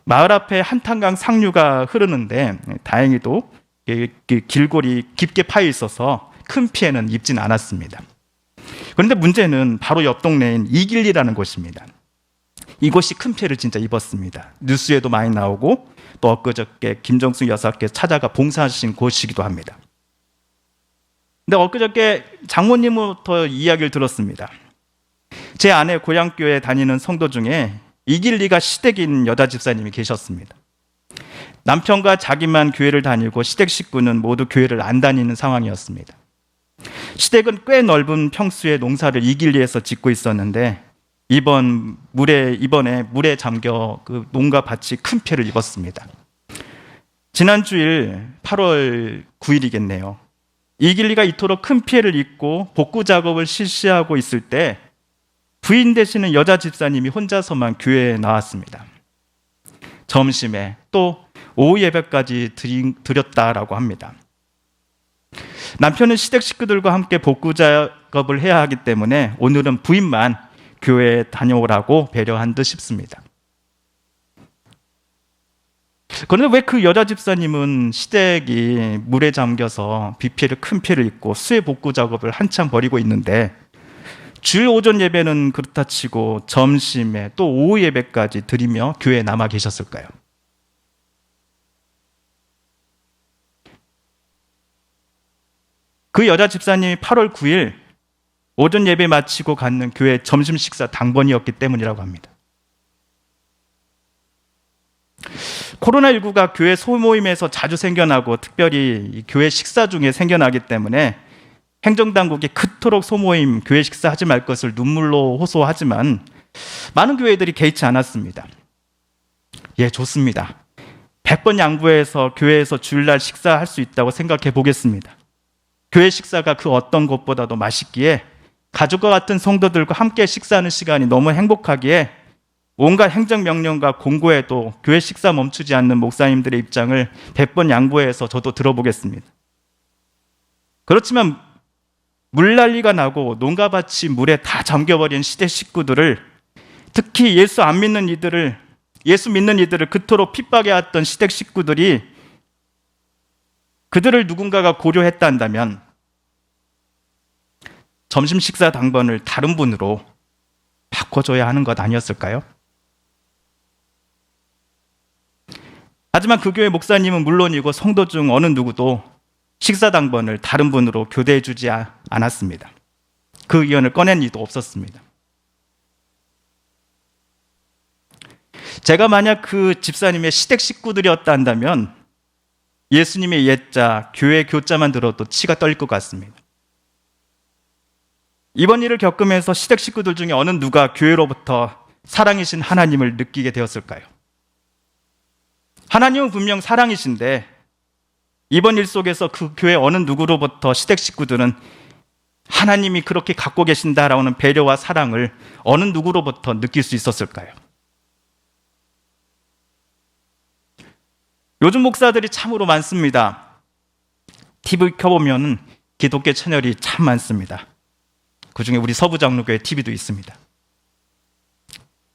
마을 앞에 한탄강 상류가 흐르는데 다행히도 길골이 깊게 파여 있어서 큰 피해는 입진 않았습니다. 그런데 문제는 바로 옆 동네인 이길리라는 곳입니다. 이곳이 큰 피해를 진짜 입었습니다. 뉴스에도 많이 나오고 또 엊그저께 김정숙 여사께서 찾아가 봉사하신 곳이기도 합니다. 근데 엊그저께 장모님부터 이야기를 들었습니다. 제 아내 고향교회 다니는 성도 중에 이길리가 시댁인 여자 집사님이 계셨습니다. 남편과 자기만 교회를 다니고 시댁 식구는 모두 교회를 안 다니는 상황이었습니다. 시댁은 꽤 넓은 평수의 농사를 이길리에서 짓고 있었는데 이번에 물에 잠겨 그 농가 밭이 큰 피해를 입었습니다. 지난 주일 8월 9일이겠네요. 이길리가 이토록 큰 피해를 입고 복구 작업을 실시하고 있을 때 부인 되시는 여자 집사님이 혼자서만 교회에 나왔습니다. 점심에 또 오후 예배까지 드렸다라고 합니다. 남편은 시댁 식구들과 함께 복구 작업을 해야 하기 때문에 오늘은 부인만 교회에 다녀오라고 배려한 듯 싶습니다. 그런데 왜 그 여자 집사님은 시댁이 물에 잠겨서 큰 피해를 입고 수해 복구 작업을 한참 벌이고 있는데 주일 오전 예배는 그렇다 치고 점심에 또 오후 예배까지 드리며 교회에 남아 계셨을까요? 그 여자 집사님이 8월 9일 오전 예배 마치고 갖는 교회 점심 식사 당번이었기 때문이라고 합니다. 코로나19가 교회 소모임에서 자주 생겨나고 특별히 이 교회 식사 중에 생겨나기 때문에 행정당국이 그토록 소모임, 교회 식사하지 말 것을 눈물로 호소하지만 많은 교회들이 개의치 않았습니다. 예, 좋습니다. 100번 양보해서 교회에서 주일날 식사할 수 있다고 생각해 보겠습니다. 교회 식사가 그 어떤 것보다도 맛있기에 가족과 같은 성도들과 함께 식사하는 시간이 너무 행복하기에 온갖 행정명령과 공고에도 교회 식사 멈추지 않는 목사님들의 입장을 100번 양보해서 저도 들어보겠습니다. 그렇지만 물난리가 나고 농가밭이 물에 다 잠겨버린 시대 식구들을, 특히 예수 믿는 이들을 그토록 핍박해왔던 시댁 식구들이 그들을 누군가가 고려했다 한다면 점심 식사 당번을 다른 분으로 바꿔줘야 하는 것 아니었을까요? 하지만 그 교회 목사님은 물론이고 성도 중 어느 누구도 식사 당번을 다른 분으로 교대해 주지 않았습니다. 그 의견을 꺼낸 이도 없었습니다. 제가 만약 그 집사님의 시댁 식구들이었다 한다면 예수님의 옛자, 교회 교자만 들어도 치가 떨릴 것 같습니다. 이번 일을 겪으면서 시댁 식구들 중에 어느 누가 교회로부터 사랑이신 하나님을 느끼게 되었을까요? 하나님은 분명 사랑이신데 이번 일 속에서 그 교회 어느 누구로부터 시댁 식구들은 하나님이 그렇게 갖고 계신다라는 배려와 사랑을 어느 누구로부터 느낄 수 있었을까요? 요즘 목사들이 참으로 많습니다. TV 켜보면 기독교 채널이 참 많습니다. 그중에 우리 서부장로교회 TV도 있습니다.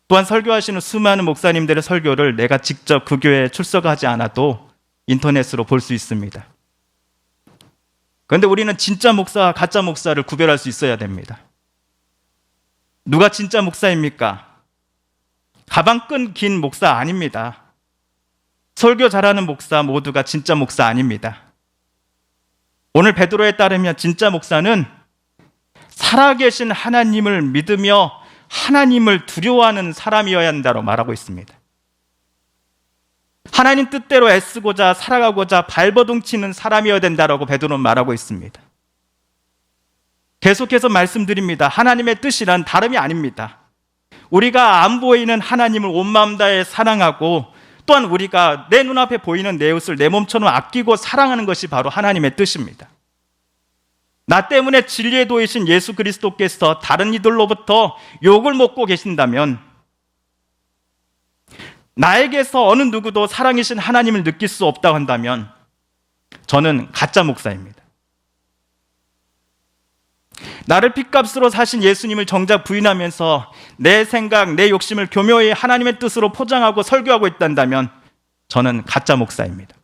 또한 설교하시는 수많은 목사님들의 설교를 내가 직접 그 교회에 출석하지 않아도 인터넷으로 볼 수 있습니다. 그런데 우리는 진짜 목사와 가짜 목사를 구별할 수 있어야 됩니다. 누가 진짜 목사입니까? 가방끈 긴 목사 아닙니다. 설교 잘하는 목사 모두가 진짜 목사 아닙니다. 오늘 베드로에 따르면 진짜 목사는 살아계신 하나님을 믿으며 하나님을 두려워하는 사람이어야 한다고 말하고 있습니다. 하나님 뜻대로 애쓰고자 살아가고자 발버둥 치는 사람이어야 된다고 베드로는 말하고 있습니다. 계속해서 말씀드립니다. 하나님의 뜻이란 다름이 아닙니다. 우리가 안 보이는 하나님을 온 마음 다해 사랑하고 또한 우리가 내 눈앞에 보이는 내 옷을 내 몸처럼 아끼고 사랑하는 것이 바로 하나님의 뜻입니다. 나 때문에 진리의 도이신 예수 그리스도께서 다른 이들로부터 욕을 먹고 계신다면 나에게서 어느 누구도 사랑이신 하나님을 느낄 수 없다고 한다면 저는 가짜 목사입니다. 나를 핏값으로 사신 예수님을 정작 부인하면서 내 생각, 내 욕심을 교묘히 하나님의 뜻으로 포장하고 설교하고 있단다면 저는 가짜 목사입니다.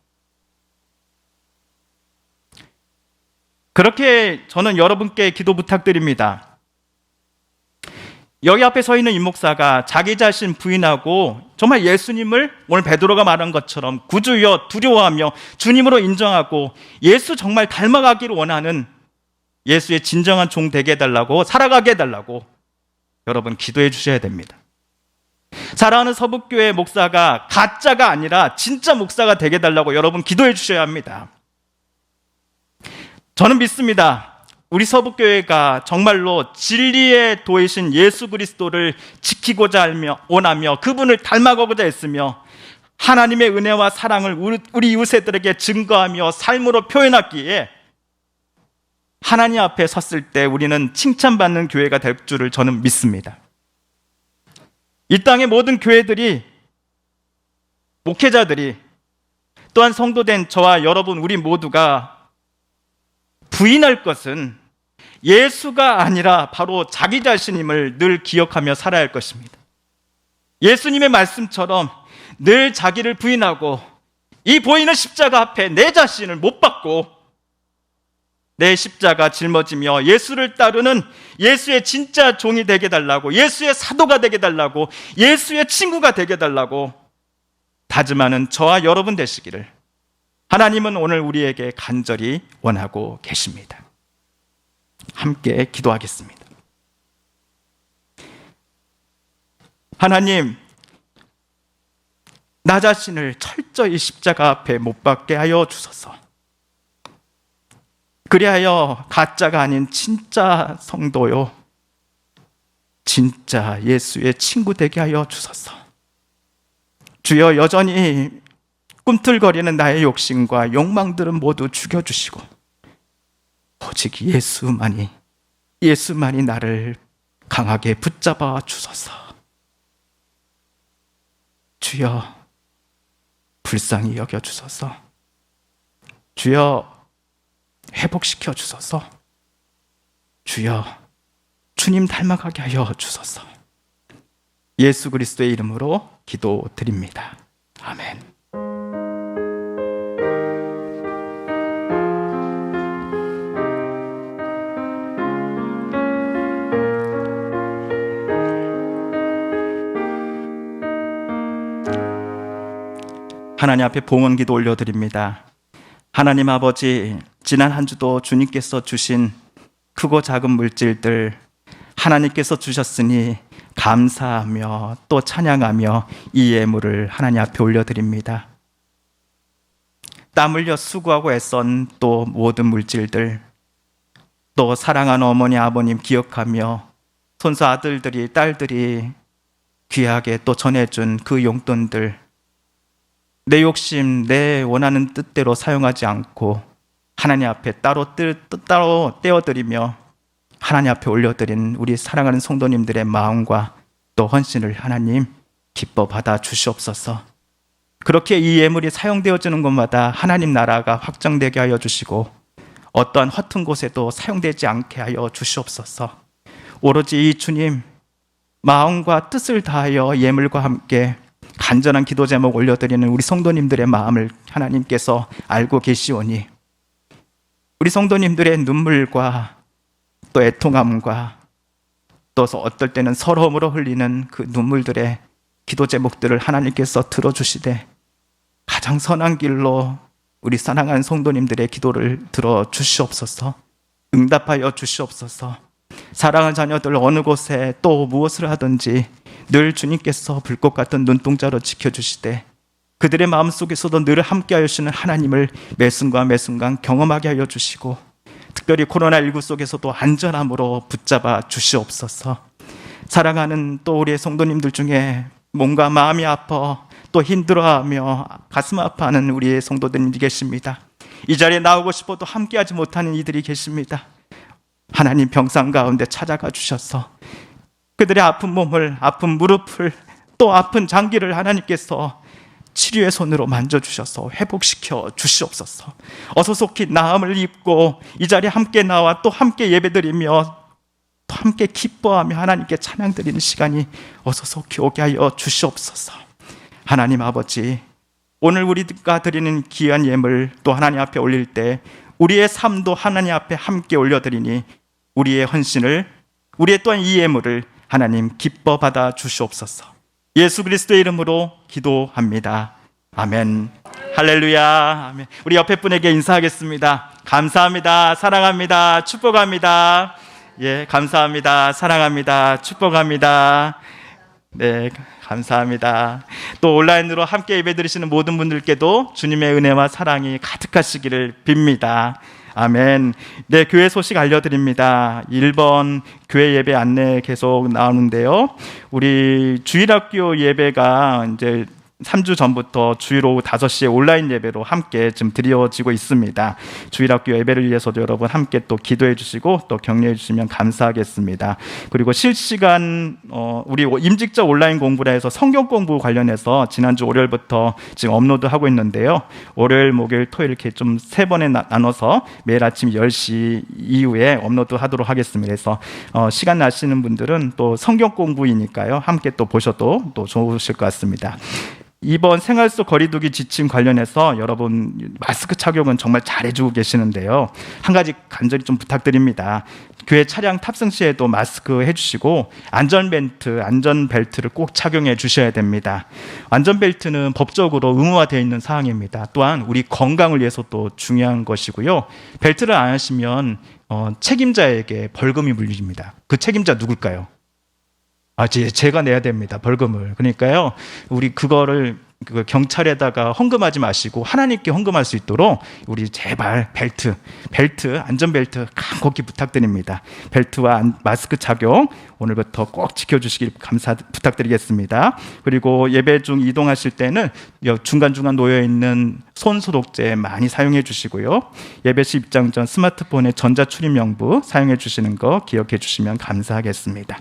그렇게 저는 여러분께 기도 부탁드립니다. 여기 앞에 서 있는 임 목사가 자기 자신 부인하고 정말 예수님을 오늘 베드로가 말한 것처럼 구주여 두려워하며 주님으로 인정하고 예수 정말 닮아가기를 원하는 예수의 진정한 종 되게 해달라고, 살아가게 해달라고 여러분 기도해 주셔야 됩니다. 사랑하는 서북교회 목사가 가짜가 아니라 진짜 목사가 되게 해달라고 여러분 기도해 주셔야 합니다. 저는 믿습니다. 우리 서북교회가 정말로 진리의 도이신 예수 그리스도를 지키고자 원하며 그분을 닮아가고자 했으며 하나님의 은혜와 사랑을 우리 이웃들에게 증거하며 삶으로 표현하기에 하나님 앞에 섰을 때 우리는 칭찬받는 교회가 될 줄을 저는 믿습니다. 이 땅의 모든 교회들이, 목회자들이, 또한 성도된 저와 여러분 우리 모두가 부인할 것은 예수가 아니라 바로 자기 자신임을 늘 기억하며 살아야 할 것입니다. 예수님의 말씀처럼 늘 자기를 부인하고 이 보이는 십자가 앞에 내 자신을 못 박고 내 십자가 짊어지며 예수를 따르는 예수의 진짜 종이 되게 달라고, 예수의 사도가 되게 달라고, 예수의 친구가 되게 달라고 다짐하는 저와 여러분 되시기를 하나님은 오늘 우리에게 간절히 원하고 계십니다. 함께 기도하겠습니다. 하나님, 나 자신을 철저히 십자가 앞에 못 박게 하여 주소서. 그리하여 가짜가 아닌 진짜 성도요, 진짜 예수의 친구 되게 하여 주소서. 주여, 여전히 꿈틀거리는 나의 욕심과 욕망들은 모두 죽여주시고 오직 예수만이 나를 강하게 붙잡아 주소서. 주여, 불쌍히 여겨주소서. 주여, 회복시켜 주소서. 주여, 주님 닮아가게 하여 주소서. 예수 그리스도의 이름으로 기도드립니다. 아멘. 하나님 앞에 봉헌 기도 올려드립니다. 하나님 아버지, 지난 한 주도 주님께서 주신 크고 작은 물질들 하나님께서 주셨으니 감사하며 또 찬양하며 이 예물을 하나님 앞에 올려드립니다. 땀 흘려 수고하고 애쓴 또 모든 물질들, 또 사랑하는 어머니 아버님 기억하며 손수 아들들이 딸들이 귀하게 또 전해준 그 용돈들, 내 욕심, 내 원하는 뜻대로 사용하지 않고 하나님 앞에 따로 떼어드리며 하나님 앞에 올려드린 우리 사랑하는 성도님들의 마음과 또 헌신을 하나님 기뻐 받아 주시옵소서. 그렇게 이 예물이 사용되어지는 곳마다 하나님 나라가 확장되게 하여 주시고 어떠한 허튼 곳에도 사용되지 않게 하여 주시옵소서. 오로지 이 주님 마음과 뜻을 다하여 예물과 함께 간절한 기도 제목 올려드리는 우리 성도님들의 마음을 하나님께서 알고 계시오니 우리 성도님들의 눈물과 또 애통함과 또 어떨 때는 서러움으로 흘리는 그 눈물들의 기도 제목들을 하나님께서 들어주시되 가장 선한 길로 우리 사랑하는 성도님들의 기도를 들어주시옵소서. 응답하여 주시옵소서. 사랑하는 자녀들 어느 곳에 또 무엇을 하든지 늘 주님께서 불꽃 같은 눈동자로 지켜주시되 그들의 마음속에서도 늘 함께하여 주시는 하나님을 매순간 매순간 경험하게 하여 주시고 특별히 코로나19 속에서도 안전함으로 붙잡아 주시옵소서. 사랑하는 또 우리의 성도님들 중에 몸과 마음이 아파 또 힘들어하며 가슴 아파하는 우리의 성도들이 계십니다. 이 자리에 나오고 싶어도 함께하지 못하는 이들이 계십니다. 하나님 병상 가운데 찾아가 주셔서 그들의 아픈 몸을, 아픈 무릎을, 또 아픈 장기를 하나님께서 치료의 손으로 만져주셔서 회복시켜 주시옵소서. 어서 속히 나음을 입고 이 자리에 함께 나와 또 함께 예배드리며 또 함께 기뻐하며 하나님께 찬양드리는 시간이 어서 속히 오게 하여 주시옵소서. 하나님 아버지, 오늘 우리가 드리는 귀한 예물 또 하나님 앞에 올릴 때 우리의 삶도 하나님 앞에 함께 올려드리니 우리의 헌신을, 우리의 또한 이 예물을 하나님 기뻐 받아 주시옵소서. 예수 그리스도의 이름으로 기도합니다. 아멘. 할렐루야. 아멘. 우리 옆에 분에게 인사하겠습니다. 감사합니다. 사랑합니다. 축복합니다. 예, 감사합니다. 사랑합니다. 축복합니다. 네, 감사합니다. 또 온라인으로 함께 예배드리시는 모든 분들께도 주님의 은혜와 사랑이 가득하시기를 빕니다. 아멘. 네, 교회 소식 알려드립니다. 1번 교회 예배 안내 계속 나오는데요. 우리 주일학교 예배가 이제 3주 전부터 주일 오후 5시에 온라인 예배로 함께 지금 드려지고 있습니다. 주일학교 예배를 위해서도 여러분 함께 또 기도해 주시고 또 격려해 주시면 감사하겠습니다. 그리고 실시간 우리 임직자 온라인 공부라 해서 성경 공부 관련해서 지난주 월요일부터 지금 업로드하고 있는데요. 월요일, 목요일, 토요일 이렇게 좀 3번에 나눠서 매일 아침 10시 이후에 업로드하도록 하겠습니다. 그래서 시간 나시는 분들은 또 성경 공부이니까요. 함께 또 보셔도 또 좋으실 것 같습니다. 이번 생활 속 거리두기 지침 관련해서 여러분 마스크 착용은 정말 잘해주고 계시는데요. 한 가지 간절히 좀 부탁드립니다. 교회 차량 탑승 시에도 마스크 해주시고 안전벨트를 꼭 착용해 주셔야 됩니다. 안전벨트는 법적으로 의무화되어 있는 사항입니다. 또한 우리 건강을 위해서도 중요한 것이고요. 벨트를 안 하시면 책임자에게 벌금이 물립니다. 그 책임자 누굴까요? 제가 내야 됩니다. 벌금을. 그러니까요, 우리 그거를 경찰에다가 헌금하지 마시고 하나님께 헌금할 수 있도록 우리 제발 안전벨트 간곡히 부탁드립니다. 벨트와 마스크 착용 오늘부터 꼭 지켜주시길 부탁드리겠습니다. 그리고 예배 중 이동하실 때는 중간중간 놓여있는 손 소독제 많이 사용해 주시고요. 예배 시 입장 전 스마트폰의 전자출입명부 사용해 주시는 거 기억해 주시면 감사하겠습니다.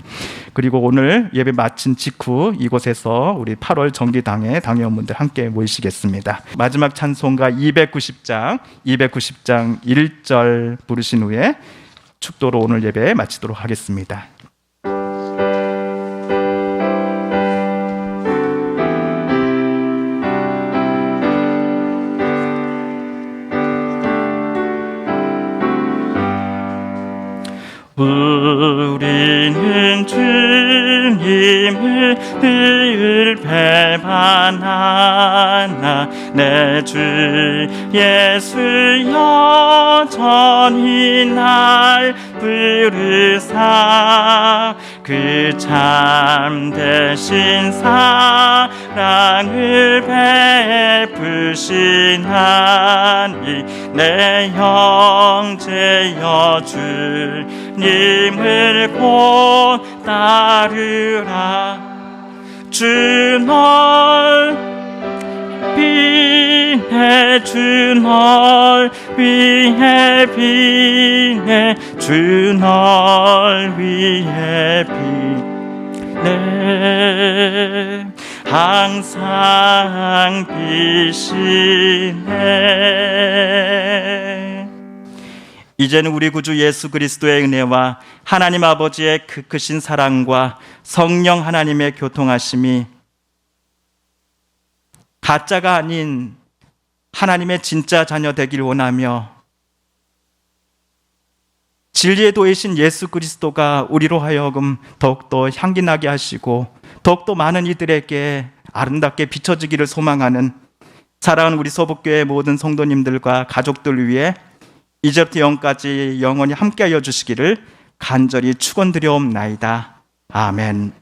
그리고 오늘 예배 마친 직후 이곳에서 우리 8월 정기당회 당회원분들 함께 모이시겠습니다. 마지막 찬송가 290장 1절 부르신 후에 축도로 오늘 예배 마치도록 하겠습니다. 우리는 주님을 늘 배반하나 내 주 예수 여전히 날 부르사 그 참되신 사랑을 베푸시나니 내 형제여 주님을 곧 따르라. 주 널 비네 주 널 위해 비네 주 널 위해 비네 항상 비시네. 이제는 우리 구주 예수 그리스도의 은혜와 하나님 아버지의 그 크신 사랑과 성령 하나님의 교통하심이 가짜가 아닌 하나님의 진짜 자녀 되길 원하며 진리의 도이신 예수 그리스도가 우리로 하여금 더욱더 향기나게 하시고 더욱더 많은 이들에게 아름답게 비춰지기를 소망하는 사랑하는 우리 서북교회 모든 성도님들과 가족들 위해 이제부터 영까지 영원히 함께하여 주시기를 간절히 축원드려옵나이다. 아멘.